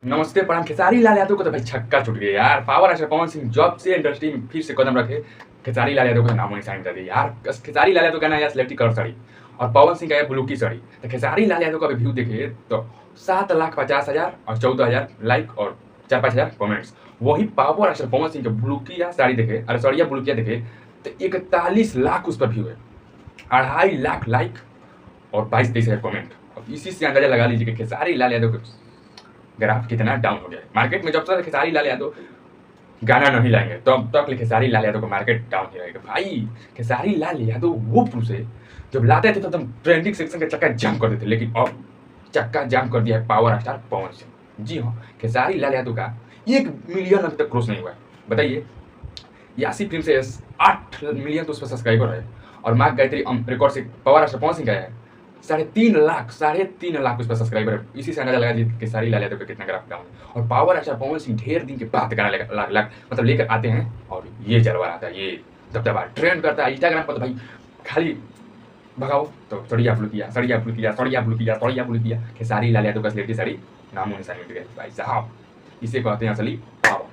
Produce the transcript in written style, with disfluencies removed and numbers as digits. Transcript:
नमस्ते प्रणाम। खेसारी लाल यादव को तो भाई छक्का छूट गया यार। पावर स्टार पवन सिंह जब से इंडस्ट्री में फिर से कदम रखे, खेसारी लाल यादव का नामो निशान कर दिया यार। खेसारी लाल यादव का ना यार सिलेक्टी कलर साड़ी और पवन सिंह का यार ब्लू की साड़ी। तो खेसारी लाल यादव का व्यू देखे तो 7,50,000 और 14,000 लाइक और 4-5 हजार कमेंट्स। वही पावर स्टार पवन सिंह के ब्लू की साड़ी देखे, अरे सॉरी ब्लू किया देखे तो 41 लाख उस पर व्यू है, 2.5 लाख लाइक और 22-23 हजार कमेंट। अब इसी से अंदाजा लगा लीजिए कि खेसारी लाल यादव का ग्राफ कितना डाउन हो गया है। मार्केट में जब तक खेसारी लाल यादव गाना नहीं लाएंगे तब तक खेसारी लाल यादव का मार्केट डाउन ही रहेगा। भाई खेसारी लाल यादव वो पुरुष है, जब लाते थे तो एकदम ट्रेंडिंग सेक्शन का चक्का जाम कर देते, लेकिन अब चक्का जाम कर दिया है पावर स्टार पवन सिंह। जी हाँ, खेसारी लाल यादव का 1 मिलियन अभी तक क्रॉस नहीं हुआ है। बताइए, यासी फिल्म से 8 मिलियन तो उस पर सब्सक्राइबर है और मार्क गायत्री रिकॉर्ड से पावर स्टार पवन सिंह का है 3.5 लाख उस पर सब्सक्राइबर है। इसी से अंदाजा लगा दीजिए खेसारी लाल यादव का कितना ग्राफ डाउन है। और पावर स्टार पवन सिंह ढेर दिन के बाद गाना मतलब लेकर आते हैं और ये जलवा आता है, ये दबदबा ट्रेंड करता है इंस्टाग्राम पर। तो भाई खाली भगाओ तो सड़िया ब्लू किया, सड़िया ब्लू किया, सड़िया ब्लू किया, सड़िया ब्लू किया। खेसारी लाल यादव का सिलेक्टी साड़ी नामो निशान मिट गया भाई साहब। इसे कहते हैं असली पावर।